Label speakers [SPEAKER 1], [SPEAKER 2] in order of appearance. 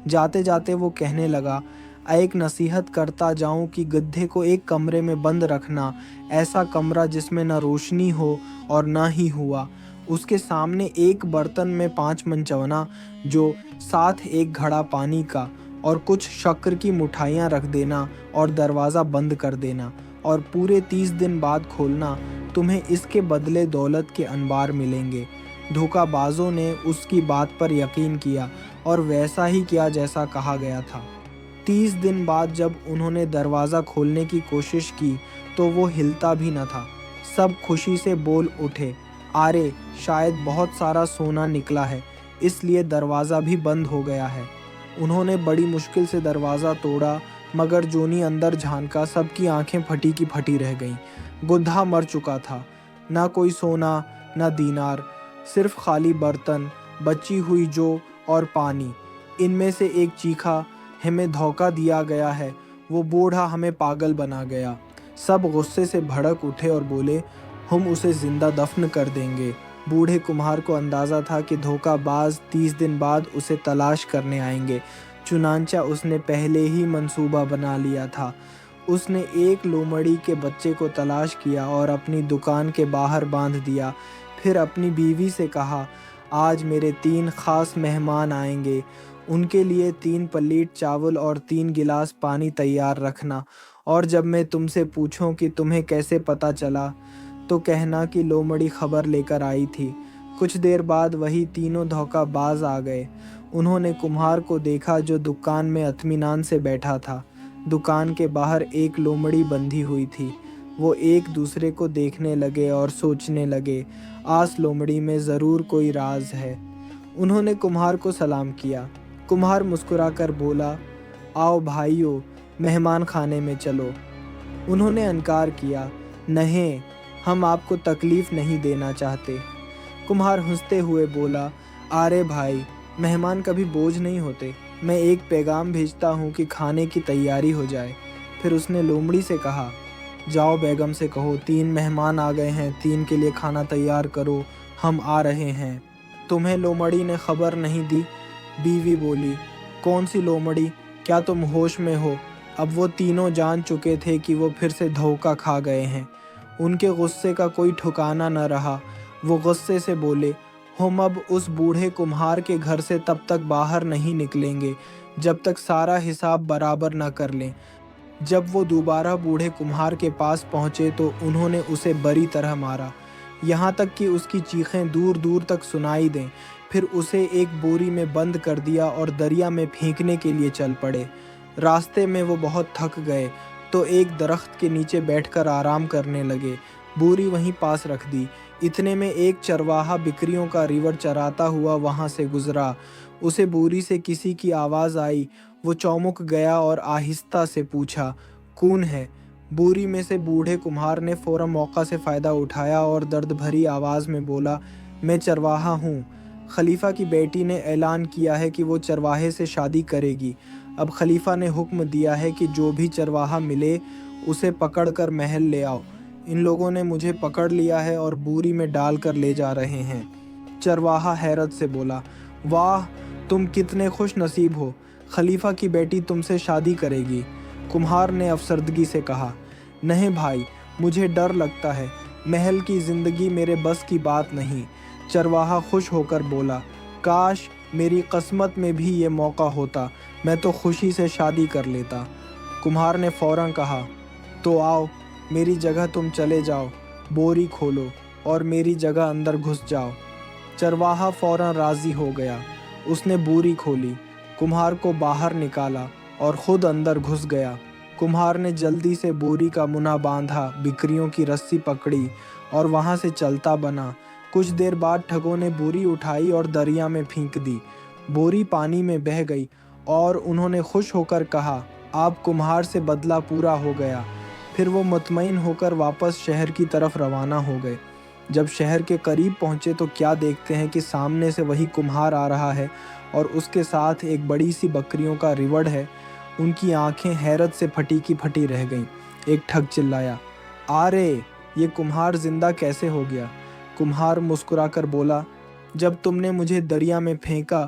[SPEAKER 1] جاتے جاتے وہ کہنے لگا، ایک نصیحت کرتا جاؤں کہ گدھے کو ایک کمرے میں بند رکھنا، ایسا کمرہ جس میں نہ روشنی ہو اور نہ ہی ہوا، اس کے سامنے ایک برتن میں 5 من چونا جو، ساتھ ایک گھڑا پانی کا اور کچھ شکر کی مٹھائیاں رکھ دینا اور دروازہ بند کر دینا، اور پورے 30 دن بعد کھولنا، تمہیں اس کے بدلے دولت کے انبار ملیں گے۔ دھوکہ بازوں نے اس کی بات پر یقین کیا اور ویسا ہی کیا جیسا کہا گیا تھا۔ 30 دن بعد جب انہوں نے دروازہ کھولنے کی کوشش کی تو وہ ہلتا بھی نہ تھا۔ سب خوشی سے بول اٹھے، آرے شاید بہت سارا سونا نکلا ہے، اس لیے دروازہ بھی بند ہو گیا ہے۔ انہوں نے بڑی مشکل سے دروازہ توڑا، مگر جونی اندر جھانکا، سب کی آنکھیں پھٹی کی پھٹی رہ گئیں۔ گدھا مر چکا تھا، نہ کوئی سونا نہ دینار، صرف خالی برتن، بچی ہوئی جو اور پانی۔ ان میں سے ایک چیخا، ہمیں دھوکہ دیا گیا ہے، وہ بوڑھا ہمیں پاگل بنا گیا۔ سب غصے سے بھڑک اٹھے اور بولے، ہم اسے زندہ دفن کر دیں گے۔ بوڑھے کمہار کو اندازہ تھا کہ دھوکہ باز 30 دن بعد اسے تلاش کرنے آئیں گے، چنانچہ اس نے پہلے ہی منصوبہ بنا لیا تھا۔ اس نے ایک لومڑی کے بچے کو تلاش کیا اور اپنی دکان کے باہر باندھ دیا، پھر اپنی بیوی سے کہا، آج میرے 3 خاص مہمان آئیں گے، ان کے لیے 3 پلیٹ چاول اور 3 گلاس پانی تیار رکھنا، اور جب میں تم سے پوچھوں کہ تمہیں کیسے پتہ چلا تو کہنا کہ لومڑی خبر لے کر آئی تھی۔ کچھ دیر بعد وہی تینوں دھوکہ باز آ گئے۔ انہوں نے کمہار کو دیکھا جو دکان میں اطمینان سے بیٹھا تھا۔ دکان کے باہر ایک لومڑی بندھی ہوئی تھی۔ وہ ایک دوسرے کو دیکھنے لگے اور سوچنے لگے، آس لومڑی میں ضرور کوئی راز ہے۔ انہوں نے کمہار کو سلام کیا۔ کمہار مسکرا کر بولا، آؤ بھائیو، مہمان خانے میں چلو۔ انہوں نے انکار کیا، نہیں، ہم آپ کو تکلیف نہیں دینا چاہتے۔ کمہار ہنستے ہوئے بولا، آرے بھائی، مہمان کبھی بوجھ نہیں ہوتے، میں ایک پیغام بھیجتا ہوں کہ کھانے کی تیاری ہو جائے۔ پھر اس نے لومڑی سے کہا، جاؤ بیگم سے کہو 3 مہمان آ گئے ہیں، 3 کے لیے کھانا تیار کرو، ہم آ رہے ہیں۔ تمہیں لومڑی نے خبر نہیں دی؟ بیوی بولی، کون سی لومڑی؟ کیا تم ہوش میں ہو؟ اب وہ تینوں جان چکے تھے کہ وہ پھر سے دھوکہ کھا گئے ہیں۔ ان کے غصے کا کوئی ٹھکانہ نہ رہا۔ وہ غصے سے بولے، ہم اب اس بوڑھے کمہار کے گھر سے تب تک باہر نہیں نکلیں گے جب تک سارا حساب برابر نہ کر لیں۔ جب وہ دوبارہ بوڑھے کمہار کے پاس پہنچے تو انہوں نے اسے بری طرح مارا، یہاں تک کہ اس کی چیخیں دور دور تک سنائی دیں۔ پھر اسے ایک بوری میں بند کر دیا اور دریا میں پھینکنے کے لیے چل پڑے۔ راستے میں وہ بہت تھک گئے تو ایک درخت کے نیچے بیٹھ کر آرام کرنے لگے۔ بوری وہیں پاس رکھ دی۔ اتنے میں ایک چرواہا بکریوں کا ریوڑ چراتا ہوا وہاں سے گزرا۔ اسے بوری سے کسی کی آواز آئی۔ وہ چومک گیا اور آہستہ سے پوچھا، کون ہے؟ بوری میں سے بوڑھے کمہار نے فوراً موقع سے فائدہ اٹھایا اور درد بھری آواز میں بولا، میں چرواہا ہوں۔ خلیفہ کی بیٹی نے اعلان کیا ہے کہ وہ چرواہے سے شادی کرے گی۔ اب خلیفہ نے حکم دیا ہے کہ جو بھی چرواہا ملے اسے پکڑ کر محل لے آؤ۔ ان لوگوں نے مجھے پکڑ لیا ہے اور بوری میں ڈال کر لے جا رہے ہیں۔ چرواہا حیرت سے بولا، واہ، تم کتنے خوش نصیب ہو، خلیفہ کی بیٹی تم سے شادی کرے گی۔ کمہار نے افسردگی سے کہا، نہیں بھائی، مجھے ڈر لگتا ہے، محل کی زندگی میرے بس کی بات نہیں۔ چرواہا خوش ہو کر بولا، کاش میری قسمت میں بھی یہ موقع ہوتا، میں تو خوشی سے شادی کر لیتا۔ کمہار نے فوراً کہا، تو آؤ، میری جگہ تم چلے جاؤ، بوری کھولو اور میری جگہ اندر گھس جاؤ۔ چرواہا فوراً راضی ہو گیا۔ اس نے بوری کھولی، کمہار کو باہر نکالا اور خود اندر گھس گیا۔ کمہار نے جلدی سے بوری کا منہ باندھا، بکریوں کی رسی پکڑی اور وہاں سے چلتا بنا۔ کچھ دیر بعد ٹھگوں نے بوری اٹھائی اور دریا میں پھینک دی۔ بوری پانی میں بہہ گئی اور انہوں نے خوش ہو کر کہا، آپ کمہار سے بدلہ پورا ہو گیا۔ پھر وہ مطمئن ہو کر واپس شہر کی طرف روانہ ہو گئے۔ جب شہر کے قریب پہنچے تو کیا دیکھتے ہیں کہ سامنے سے وہی کمہار آ رہا ہے اور اس کے ساتھ ایک بڑی سی بکریوں کا ریوڑ ہے۔ ان کی آنکھیں حیرت سے پھٹی کی پھٹی رہ گئیں۔ ایک ٹھگ چلایا، آرے، یہ کمہار زندہ کیسے ہو گیا؟ کمہار مسکرا کر بولا، جب تم نے مجھے دریا میں پھینکا